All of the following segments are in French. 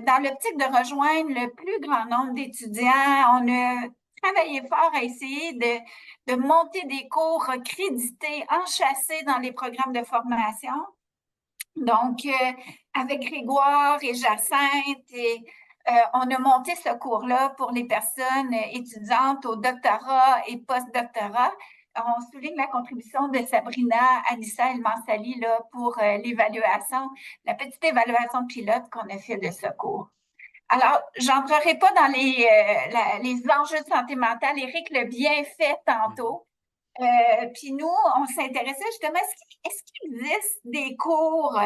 dans l'optique de rejoindre le plus grand nombre d'étudiants, on a travaillé fort à essayer de monter des cours crédités, enchâssés dans les programmes de formation. Donc, avec Grégoire et Jacinthe, on a monté ce cours-là pour les personnes étudiantes au doctorat et post-doctorat. On souligne la contribution de Sabrina, Anissa El Mansali là, pour l'évaluation, la petite évaluation pilote qu'on a fait de ce cours. Alors, j'entrerai pas dans les enjeux de santé mentale. Éric l'a bien fait tantôt. Puis nous, on s'intéressait justement, est-ce qu'il existe des cours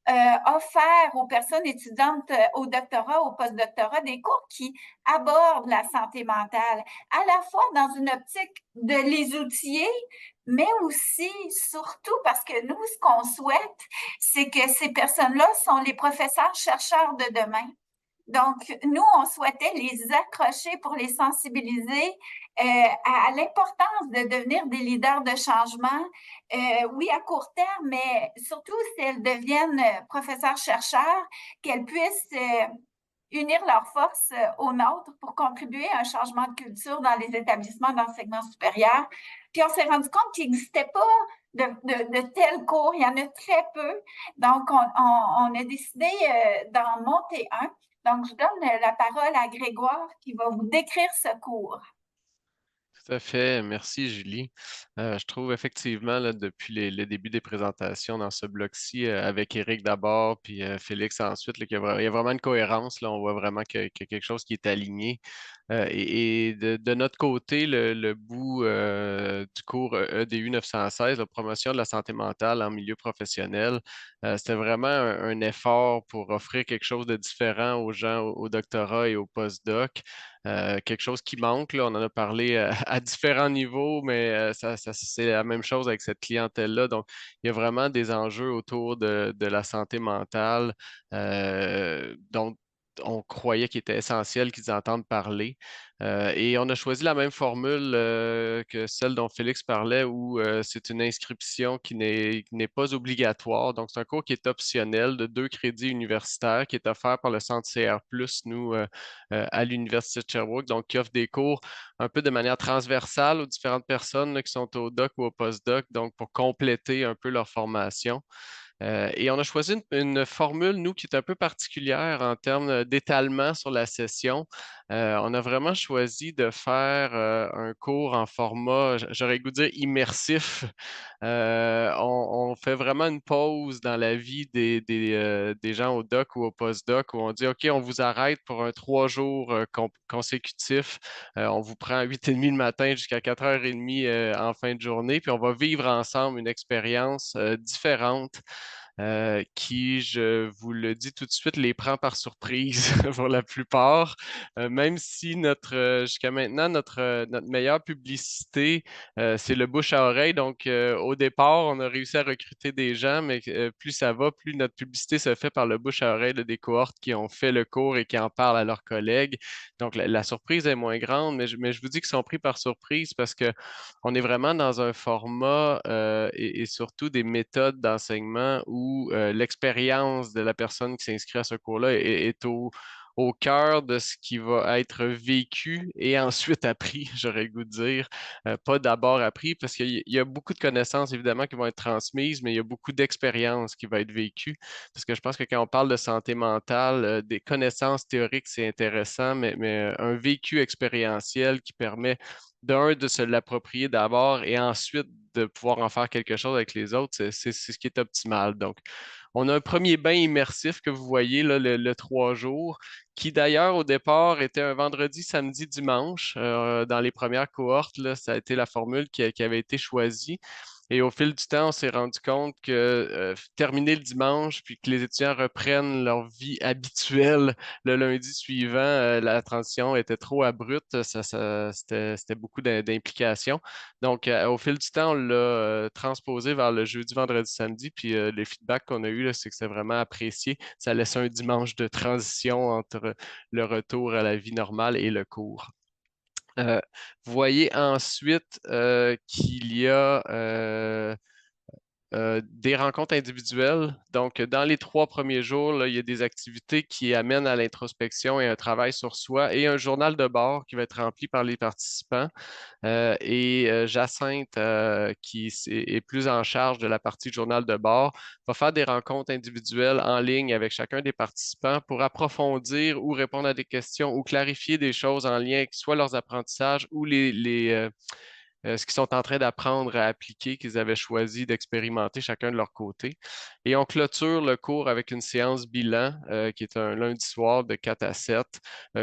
offerts aux personnes étudiantes au doctorat, au postdoctorat, des cours qui abordent la santé mentale, à la fois dans une optique de les outiller, mais aussi, surtout parce que nous, ce qu'on souhaite, c'est que ces personnes-là sont les professeurs chercheurs de demain. Donc, nous, on souhaitait les accrocher pour les sensibiliser à l'importance de devenir des leaders de changement, oui, à court terme, mais surtout si elles deviennent professeurs-chercheurs, qu'elles puissent unir leurs forces aux nôtres pour contribuer à un changement de culture dans les établissements d'enseignement supérieur. Puis on s'est rendu compte qu'il n'existait pas de tels cours, il y en a très peu. Donc, on a décidé d'en monter un. Donc, je donne la parole à Grégoire qui va vous décrire ce cours. Tout à fait. Merci, Julie. Je trouve effectivement, là, depuis le début des présentations dans ce bloc-ci, avec Éric d'abord, puis Félix ensuite, là, il y a vraiment une cohérence. Là, on voit vraiment qu'il y a quelque chose qui est aligné. Et de notre côté, le bout du cours EDU 916, la promotion de la santé mentale en milieu professionnel, c'était vraiment un effort pour offrir quelque chose de différent aux gens au doctorat et au postdoc. Quelque chose qui manque, là, on en a parlé à différents niveaux, mais c'est la même chose avec cette clientèle-là. Donc, il y a vraiment des enjeux autour de la santé mentale dont on croyait qu'il était essentiel qu'ils entendent parler. Et on a choisi la même formule que celle dont Félix parlait, où c'est une inscription qui n'est pas obligatoire. Donc, c'est un cours qui est optionnel de 2 crédits universitaires qui est offert par le Centre CR+, nous, à l'Université de Sherbrooke, donc qui offre des cours un peu de manière transversale aux différentes personnes là, qui sont au doc ou au postdoc, donc pour compléter un peu leur formation. Et on a choisi une formule, nous, qui est un peu particulière en termes d'étalement sur la session. On a vraiment choisi de faire un cours en format, j'aurais le goût de dire immersif. On fait vraiment une pause dans la vie des gens au doc ou au postdoc où on dit, OK, on vous arrête pour un 3 jours consécutif. On vous prend à 8h30 le matin jusqu'à 4h30 en fin de journée, puis on va vivre ensemble une expérience différente qui, je vous le dis tout de suite, les prend par surprise pour la plupart. Même si jusqu'à maintenant, notre meilleure publicité, c'est le bouche à oreille. Donc, au départ, on a réussi à recruter des gens, mais plus ça va, plus notre publicité se fait par le bouche à oreille des cohortes qui ont fait le cours et qui en parlent à leurs collègues. Donc, la surprise est moins grande, mais je vous dis qu'ils sont pris par surprise parce que on est vraiment dans un format et surtout des méthodes d'enseignement où l'expérience de la personne qui s'inscrit à ce cours-là est au cœur de ce qui va être vécu et ensuite appris, j'aurais le goût de dire. Pas d'abord appris, parce qu'il y a beaucoup de connaissances, évidemment, qui vont être transmises, mais il y a beaucoup d'expérience qui va être vécue. Parce que je pense que quand on parle de santé mentale, des connaissances théoriques, c'est intéressant, mais un vécu expérientiel qui permet de se l'approprier d'abord et ensuite de pouvoir en faire quelque chose avec les autres, c'est ce qui est optimal. Donc, on a un premier bain immersif que vous voyez, là, le 3 jours, qui d'ailleurs au départ était un vendredi, samedi, dimanche. Dans les premières cohortes, là, ça a été la formule qui avait été choisie. Et au fil du temps, on s'est rendu compte que terminer le dimanche, puis que les étudiants reprennent leur vie habituelle le lundi suivant, la transition était trop abrupte, c'était beaucoup d'implications. Donc, au fil du temps, on l'a transposé vers le jeudi, vendredi, samedi, puis les feedbacks qu'on a eus, là, c'est que c'est vraiment apprécié. Ça laisse un dimanche de transition entre le retour à la vie normale et le cours. Vous voyez ensuite qu'il y a des rencontres individuelles. Donc, dans les 3 premiers jours, là, il y a des activités qui amènent à l'introspection et un travail sur soi et un journal de bord qui va être rempli par les participants. Jacinthe, est plus en charge de la partie journal de bord, va faire des rencontres individuelles en ligne avec chacun des participants pour approfondir ou répondre à des questions ou clarifier des choses en lien avec soit leurs apprentissages ou ce qu'ils sont en train d'apprendre à appliquer, qu'ils avaient choisi d'expérimenter chacun de leur côté. Et on clôture le cours avec une séance bilan, qui est un lundi soir de 4 à 7,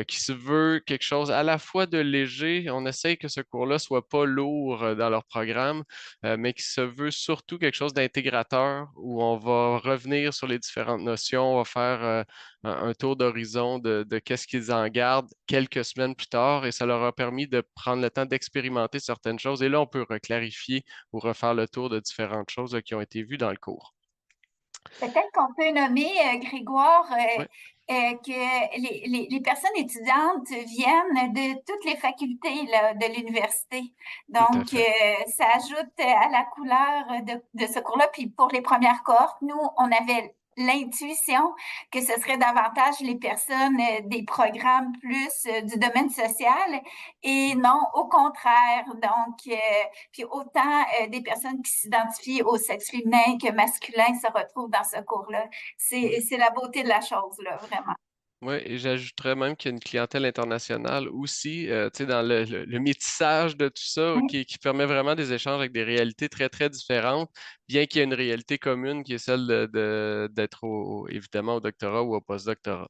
qui se veut quelque chose à la fois de léger. On essaye que ce cours-là soit pas lourd dans leur programme, mais qui se veut surtout quelque chose d'intégrateur, où on va revenir sur les différentes notions, on va faire un tour d'horizon de qu'est-ce qu'ils en gardent quelques semaines plus tard et ça leur a permis de prendre le temps d'expérimenter certaines choses. Et là, on peut reclarifier ou refaire le tour de différentes choses qui ont été vues dans le cours. Peut-être qu'on peut nommer, Grégoire, Oui, que les personnes étudiantes viennent de toutes les facultés là, de l'université. tout à Donc, fait. ça ajoute à la couleur de ce cours-là. Puis pour les premières cohortes, nous, on avait l'intuition que ce serait davantage les personnes des programmes plus du domaine social et non au contraire. Donc, puis autant des personnes qui s'identifient au sexe féminin que masculin se retrouvent dans ce cours-là. Oui. C'est la beauté de la chose, là, vraiment. Oui, et j'ajouterais même qu'il y a une clientèle internationale aussi, tu sais, dans le métissage de tout ça, Oui. qui permet vraiment des échanges avec des réalités très, très différentes, bien qu'il y ait une réalité commune qui est celle d'être évidemment au doctorat ou au postdoctorat.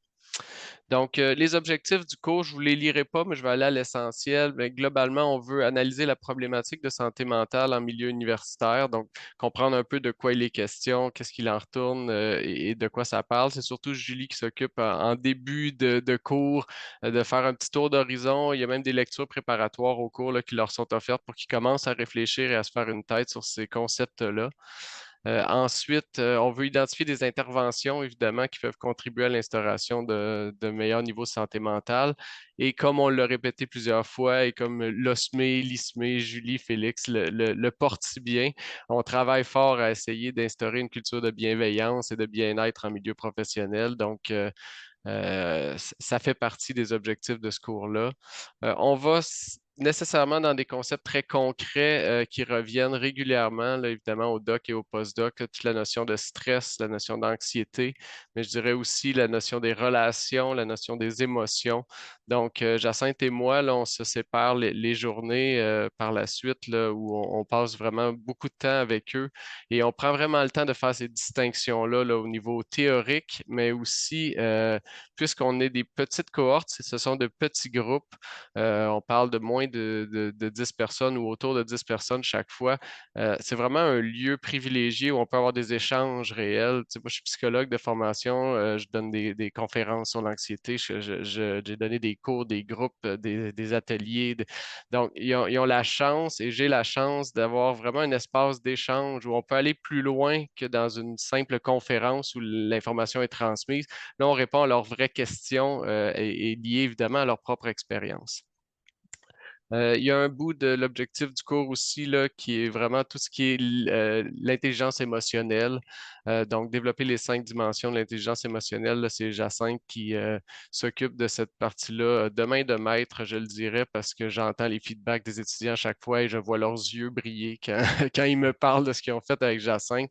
Donc, les objectifs du cours, je ne vous les lirai pas, mais je vais aller à l'essentiel. Mais globalement, on veut analyser la problématique de santé mentale en milieu universitaire, donc comprendre un peu de quoi il est question, qu'est-ce qu'il en retourne et de quoi ça parle. C'est surtout Julie qui s'occupe en début de cours de faire un petit tour d'horizon. Il y a même des lectures préparatoires au cours là, qui leur sont offertes pour qu'ils commencent à réfléchir et à se faire une tête sur ces concepts-là. Ensuite, on veut identifier des interventions, évidemment, qui peuvent contribuer à l'instauration de meilleurs niveaux de santé mentale. Et comme on l'a répété plusieurs fois, et comme l'OSME, l'ISME, Julie, Félix le portent si bien, on travaille fort à essayer d'instaurer une culture de bienveillance et de bien-être en milieu professionnel. Donc, ça fait partie des objectifs de ce cours-là. On va nécessairement dans des concepts très concrets qui reviennent régulièrement, là, évidemment, au doc et au postdoc, toute la notion de stress, la notion d'anxiété, mais je dirais aussi la notion des relations, la notion des émotions. Donc, Jacinthe et moi, là, on se sépare les journées par la suite, là, où on passe vraiment beaucoup de temps avec eux et on prend vraiment le temps de faire ces distinctions-là là, au niveau théorique, mais aussi puisqu'on est des petites cohortes, ce sont de petits groupes. On parle de moins de 10 personnes ou autour de 10 personnes chaque fois. C'est vraiment un lieu privilégié où on peut avoir des échanges réels. Tu sais, moi, je suis psychologue de formation, je donne des conférences sur l'anxiété, j'ai donné des cours, des groupes, des ateliers. Donc, ils ont la chance et j'ai la chance d'avoir vraiment un espace d'échange où on peut aller plus loin que dans une simple conférence où l'information est transmise. Là, on répond à leurs vraies questions et liées évidemment à leur propre expérience. Il y a un bout de l'objectif du cours aussi là, qui est vraiment tout ce qui est l'intelligence émotionnelle. Donc, développer les 5 dimensions de l'intelligence émotionnelle, là, c'est Jacinthe qui s'occupe de cette partie-là de main de maître, je le dirais, parce que j'entends les feedbacks des étudiants à chaque fois et je vois leurs yeux briller quand, quand ils me parlent de ce qu'ils ont fait avec Jacinthe.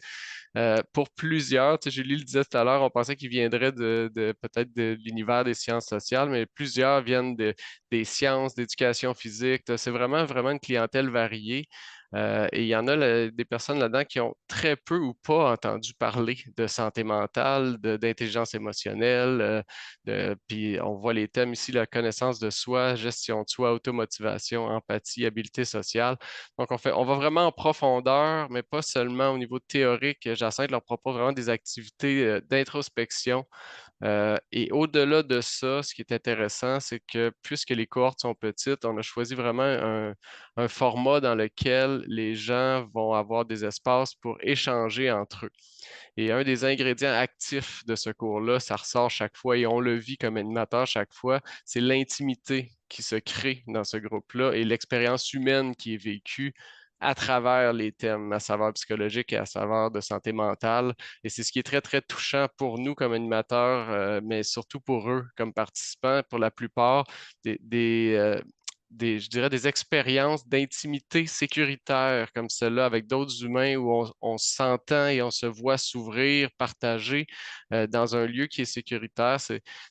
Pour plusieurs, tu sais, Julie le disait tout à l'heure, on pensait qu'ils viendraient peut-être de l'univers des sciences sociales, mais plusieurs viennent des sciences, d'éducation physique. C'est vraiment, vraiment une clientèle variée. Et il y en a des personnes là-dedans qui ont très peu ou pas entendu parler de santé mentale, d'intelligence émotionnelle. Puis on voit les thèmes ici, la connaissance de soi, gestion de soi, automotivation, empathie, habileté sociale. Donc on va vraiment en profondeur, mais pas seulement au niveau théorique. Jacinthe leur propose vraiment des activités d'introspection et au-delà de ça, ce qui est intéressant, c'est que puisque les cohortes sont petites, on a choisi vraiment un format dans lequel les gens vont avoir des espaces pour échanger entre eux. Et un des ingrédients actifs de ce cours-là, ça ressort chaque fois et on le vit comme animateur chaque fois, c'est l'intimité qui se crée dans ce groupe-là et l'expérience humaine qui est vécue à travers les thèmes à saveur psychologique et à saveur de santé mentale. Et c'est ce qui est très, très touchant pour nous comme animateurs, mais surtout pour eux comme participants, pour la plupart, je dirais des expériences d'intimité sécuritaire comme celle-là avec d'autres humains où on s'entend et on se voit s'ouvrir, partager dans un lieu qui est sécuritaire.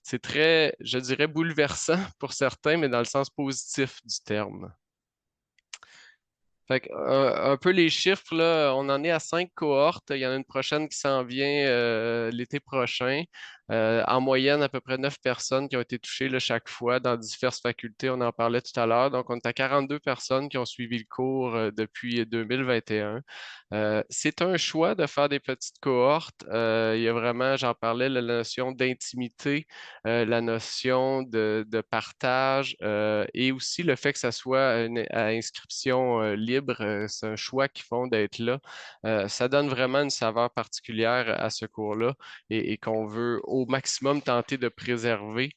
C'est très, je dirais, bouleversant pour certains, mais dans le sens positif du terme. Fait que, un peu les chiffres, là, on en est à 5 cohortes. Il y en a une prochaine qui s'en vient l'été prochain. En moyenne, à peu près 9 personnes qui ont été touchées là, chaque fois dans diverses facultés. On en parlait tout à l'heure. Donc, on est à 42 personnes qui ont suivi le cours depuis 2021. C'est un choix de faire des petites cohortes. Il y a vraiment, j'en parlais, la notion d'intimité, la notion de partage et aussi le fait que ça soit à inscription libre. C'est un choix qu'ils font d'être là. Ça donne vraiment une saveur particulière à ce cours-là et qu'on veut au maximum tenter de préserver.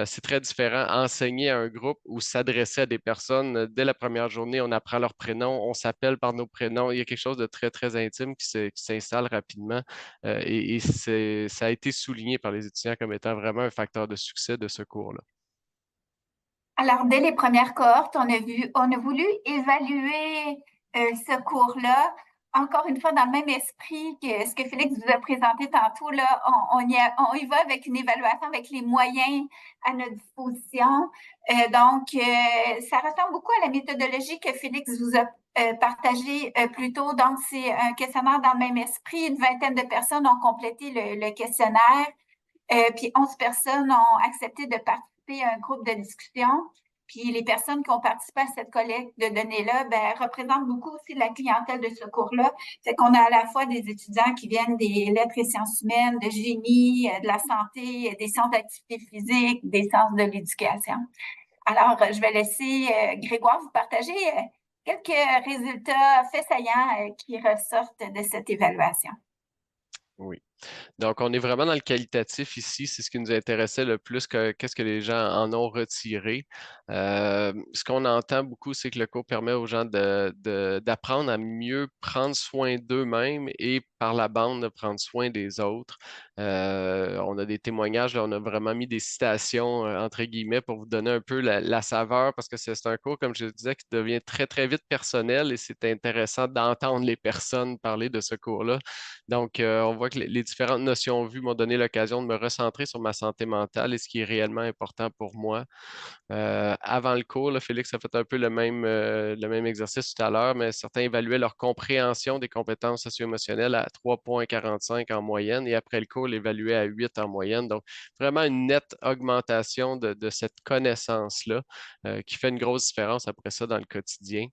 C'est très différent enseigner à un groupe ou s'adresser à des personnes. Dès la première journée, on apprend leur prénom, on s'appelle par nos prénoms. Il y a quelque chose de très, très intime qui s'installe rapidement. Ça a été souligné par les étudiants comme étant vraiment un facteur de succès de ce cours-là. Alors, dès les premières cohortes, on a voulu évaluer ce cours-là, encore une fois, dans le même esprit que ce que Félix vous a présenté tantôt, là, on y va avec une évaluation avec les moyens à notre disposition. Ça ressemble beaucoup à la méthodologie que Félix vous a partagée plus tôt. Donc, c'est un questionnaire dans le même esprit. Une vingtaine de personnes ont complété le questionnaire. Puis 11 personnes ont accepté de participer à un groupe de discussion. Puis les personnes qui ont participé à cette collecte de données-là, ben, représentent beaucoup aussi la clientèle de ce cours-là. C'est qu'on a à la fois des étudiants qui viennent des lettres et sciences humaines, de génie, de la santé, des sciences d'activité physique, des sciences de l'éducation. Alors, je vais laisser Grégoire vous partager quelques résultats faits saillants qui ressortent de cette évaluation. Oui. Donc, on est vraiment dans le qualitatif ici. C'est ce qui nous intéressait le plus que qu'est-ce que les gens en ont retiré. Ce qu'on entend beaucoup, c'est que le cours permet aux gens d'apprendre à mieux prendre soin d'eux-mêmes et par la bande de prendre soin des autres. On a des témoignages, là, on a vraiment mis des citations entre guillemets pour vous donner un peu la saveur parce que c'est un cours, comme je disais, qui devient très, très vite personnel et c'est intéressant d'entendre les personnes parler de ce cours-là. Donc, on voit que les différentes notions vues m'ont donné l'occasion de me recentrer sur ma santé mentale et ce qui est réellement important pour moi. Avant le cours, là, Félix a fait un peu le même exercice tout à l'heure, mais certains évaluaient leur compréhension des compétences socio-émotionnelles à 3,45 en moyenne et après le cours, l'évaluaient à 8 en moyenne. Donc, vraiment une nette augmentation de cette connaissance-là qui fait une grosse différence après ça dans le quotidien.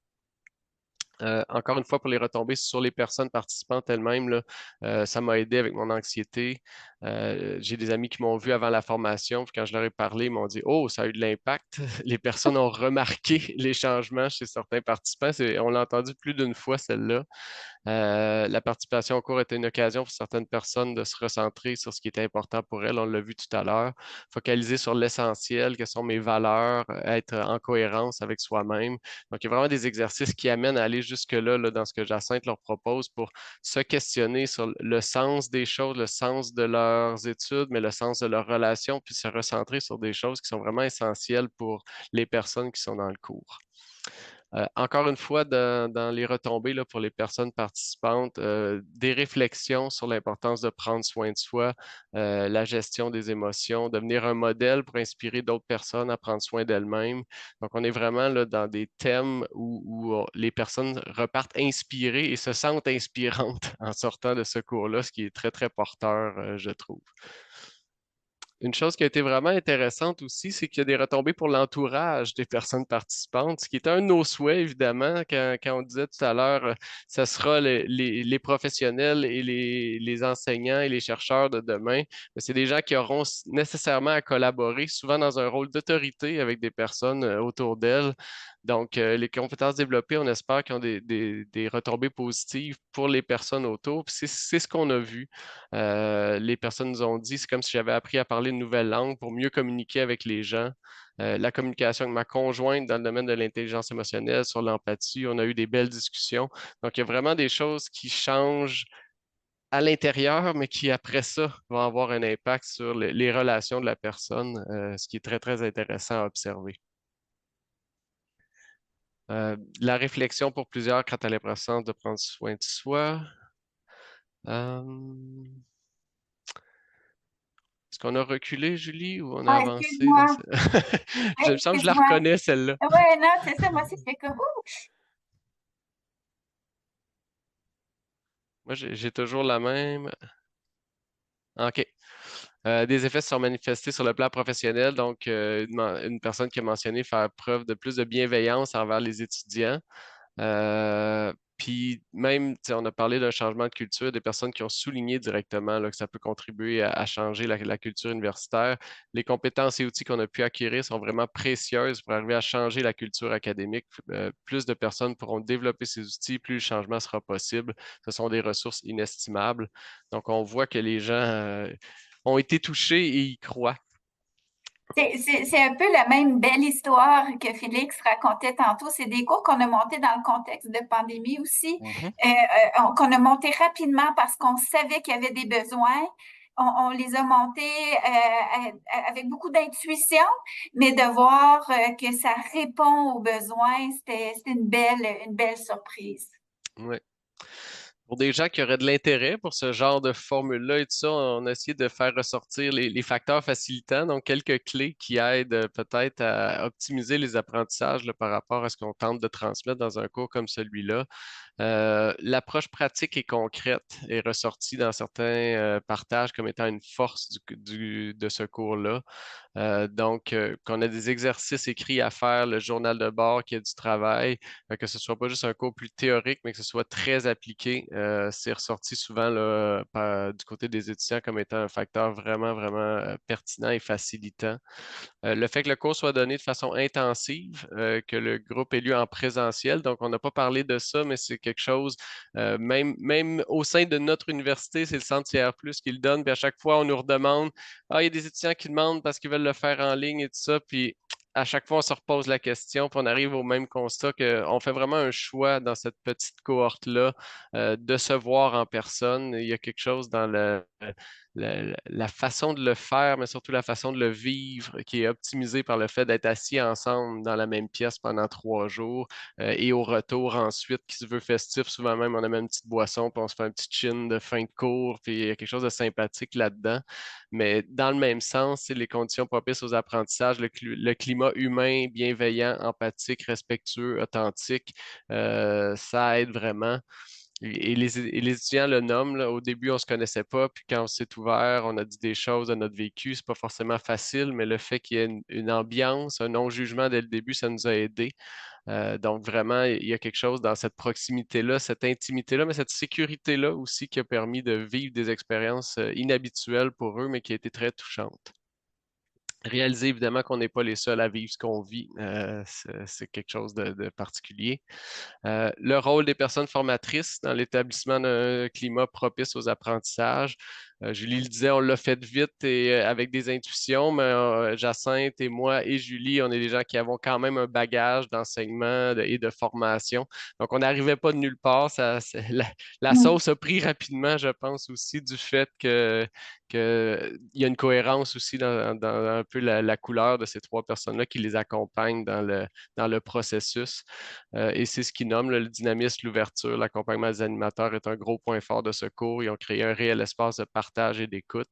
Encore une fois, pour les retombées sur les personnes participantes elles-mêmes, là, ça m'a aidé avec mon anxiété. J'ai des amis qui m'ont vu avant la formation, puis quand je leur ai parlé, ils m'ont dit, oh, ça a eu de l'impact. Les personnes ont remarqué les changements chez certains participants. On l'a entendu plus d'une fois, celle-là. La participation au cours était une occasion pour certaines personnes de se recentrer sur ce qui était important pour elles. On l'a vu tout à l'heure. Focaliser sur l'essentiel, quelles sont mes valeurs, être en cohérence avec soi-même. Donc, il y a vraiment des exercices qui amènent à aller jusque-là là, dans ce que Jacinthe leur propose pour se questionner sur le sens des choses, le sens de leurs études, mais le sens de leurs relations, puis se recentrer sur des choses qui sont vraiment essentielles pour les personnes qui sont dans le cours. Encore une fois, dans les retombées là, pour les personnes participantes, des réflexions sur l'importance de prendre soin de soi, la gestion des émotions, devenir un modèle pour inspirer d'autres personnes à prendre soin d'elles-mêmes. Donc, on est vraiment là, dans des thèmes où les personnes repartent inspirées et se sentent inspirantes en sortant de ce cours-là, ce qui est très, très porteur, je trouve. Une chose qui a été vraiment intéressante aussi, c'est qu'il y a des retombées pour l'entourage des personnes participantes, ce qui est un de nos souhaits, évidemment, quand on disait tout à l'heure, ce sera les professionnels et les enseignants et les chercheurs de demain. C'est des gens qui auront nécessairement à collaborer, souvent dans un rôle d'autorité avec des personnes autour d'elles. Donc, les compétences développées, on espère qu'ils ont des retombées positives pour les personnes autour. Puis c'est ce qu'on a vu. Les personnes nous ont dit, c'est comme si j'avais appris à parler une nouvelle langue pour mieux communiquer avec les gens. La communication avec ma conjointe dans le domaine de l'intelligence émotionnelle, sur l'empathie, on a eu des belles discussions. Donc, il y a vraiment des choses qui changent à l'intérieur, mais qui après ça vont avoir un impact sur les relations de la personne, ce qui est très, très intéressant à observer. La réflexion pour plusieurs quant à l'impression de prendre soin de soi. Euh, Est-ce qu'on a reculé, Julie, ou on a Ah, avancé dans excuse-moi. ce... Oui, Je me semble que je la excuse-moi. reconnais, celle-là. Ouais, non, c'est ça. Moi aussi, j'étais comme, ouh. Moi, j'ai toujours la même. OK. Des effets se sont manifestés sur le plan professionnel. Donc, une personne qui a mentionné faire preuve de plus de bienveillance envers les étudiants. Puis même, tu sais, on a parlé d'un changement de culture, des personnes qui ont souligné directement là, que ça peut contribuer à changer la culture universitaire. Les compétences et outils qu'on a pu acquérir sont vraiment précieuses pour arriver à changer la culture académique. Plus de personnes pourront développer ces outils, plus le changement sera possible. Ce sont des ressources inestimables. Donc, on voit que les gens ont été touchés et y croient. C'est un peu la même belle histoire que Félix racontait tantôt. C'est des cours qu'on a montés dans le contexte de pandémie aussi, Mhm. qu'on a montés rapidement parce qu'on savait qu'il y avait des besoins. On les a montés avec beaucoup d'intuition, mais de voir que ça répond aux besoins, c'était une belle surprise. Ouais. Pour des gens qui auraient de l'intérêt pour ce genre de formule-là et tout ça, on a essayé de faire ressortir les facteurs facilitants, donc quelques clés qui aident peut-être à optimiser les apprentissages là, par rapport à ce qu'on tente de transmettre dans un cours comme celui-là. L'approche pratique et concrète est ressortie dans certains partages comme étant une force de ce cours-là. Donc, qu'on a des exercices écrits à faire, le journal de bord, qu'il y a du travail, que ce soit pas juste un cours plus théorique, mais que ce soit très appliqué. C'est ressorti souvent là, du côté des étudiants comme étant un facteur vraiment, vraiment pertinent et facilitant. Le fait que le cours soit donné de façon intensive, que le groupe ait lieu en présentiel, donc on n'a pas parlé de ça, mais c'est quelque chose, même au sein de notre université, c'est le Centre Tiers Plus qui le donne, puis à chaque fois, on nous redemande, ah, il y a des étudiants qui demandent parce qu'ils veulent le faire en ligne et tout ça, puis à chaque fois, on se repose la question, puis on arrive au même constat qu'on fait vraiment un choix dans cette petite cohorte-là de se voir en personne. Il y a quelque chose dans la façon de le faire, mais surtout la façon de le vivre, qui est optimisée par le fait d'être assis ensemble dans la même pièce pendant 3 jours. Et au retour, ensuite, qui se veut festif, souvent même, on a même une petite boisson, puis on se fait un petit chin de fin de cours, puis il y a quelque chose de sympathique là-dedans. Mais dans le même sens, c'est les conditions propices aux apprentissages, le climat humain, bienveillant, empathique, respectueux, authentique, ça aide vraiment. Et les étudiants le nomment, là. Au début, on ne se connaissait pas, puis quand on s'est ouvert, on a dit des choses de notre vécu. C'est pas forcément facile, mais le fait qu'il y ait une ambiance, un non-jugement dès le début, ça nous a aidés. Donc, vraiment, il y a quelque chose dans cette proximité-là, cette intimité-là, mais cette sécurité-là aussi qui a permis de vivre des expériences inhabituelles pour eux, mais qui a été très touchantes. Réaliser évidemment qu'on n'est pas les seuls à vivre ce qu'on vit, c'est quelque chose de particulier. Le rôle des personnes formatrices dans l'établissement d'un climat propice aux apprentissages. Julie le disait, on l'a fait vite et avec des intuitions, mais Jacinthe et moi et Julie, on est des gens qui avons quand même un bagage d'enseignement et de formation. Donc, on n'arrivait pas de nulle part. La sauce a pris rapidement, je pense aussi, du fait qu'il y a une cohérence aussi dans un peu la couleur de ces trois personnes-là qui les accompagnent dans le processus. Et c'est ce qu'ils nomment le dynamisme, l'ouverture, l'accompagnement des animateurs est un gros point fort de ce cours. Ils ont créé un réel espace de partage et d'écoute.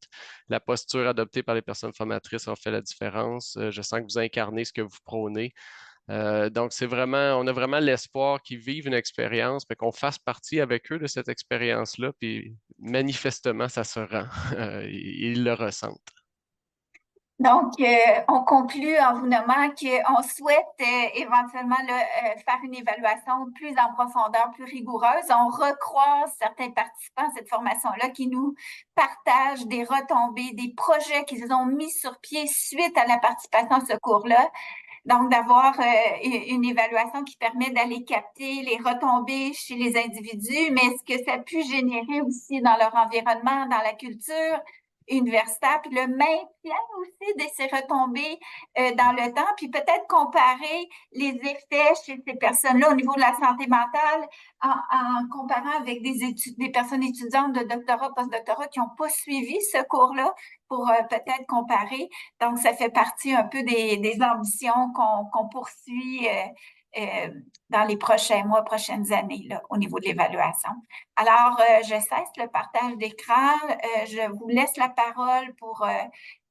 La posture adoptée par les personnes formatrices a fait la différence. Je sens que vous incarnez ce que vous prônez. Donc, on a vraiment l'espoir qu'ils vivent une expérience, mais qu'on fasse partie avec eux de cette expérience-là. Puis, manifestement, ça se rend. Ils le ressentent. Donc, on conclut en vous nommant qu'on souhaite éventuellement là, faire une évaluation plus en profondeur, plus rigoureuse. On recroise certains participants à cette formation-là qui nous partagent des retombées, des projets qu'ils ont mis sur pied suite à la participation à ce cours-là. Donc, d'avoir une évaluation qui permet d'aller capter les retombées chez les individus, mais ce que ça a pu générer aussi dans leur environnement, dans la culture universitaire, puis le maintien aussi de ces retombées dans le temps, puis peut-être comparer les effets chez ces personnes-là au niveau de la santé mentale en comparant avec des personnes étudiantes de doctorat, post-doctorat qui n'ont pas suivi ce cours-là pour peut-être comparer. Donc, ça fait partie un peu des ambitions qu'on poursuit dans les prochains mois, prochaines années, là, au niveau de l'évaluation. Alors, je cesse le partage d'écran. Je vous laisse la parole pour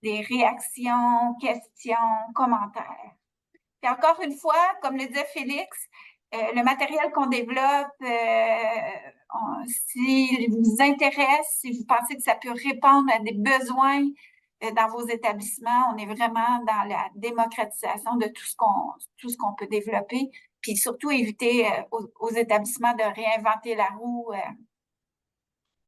des réactions, questions, commentaires. Et encore une fois, comme le disait Félix, le matériel qu'on développe, s'il vous intéresse, si vous pensez que ça peut répondre à des besoins dans vos établissements, on est vraiment dans la démocratisation de tout ce qu'on peut développer, puis surtout éviter aux établissements de réinventer la roue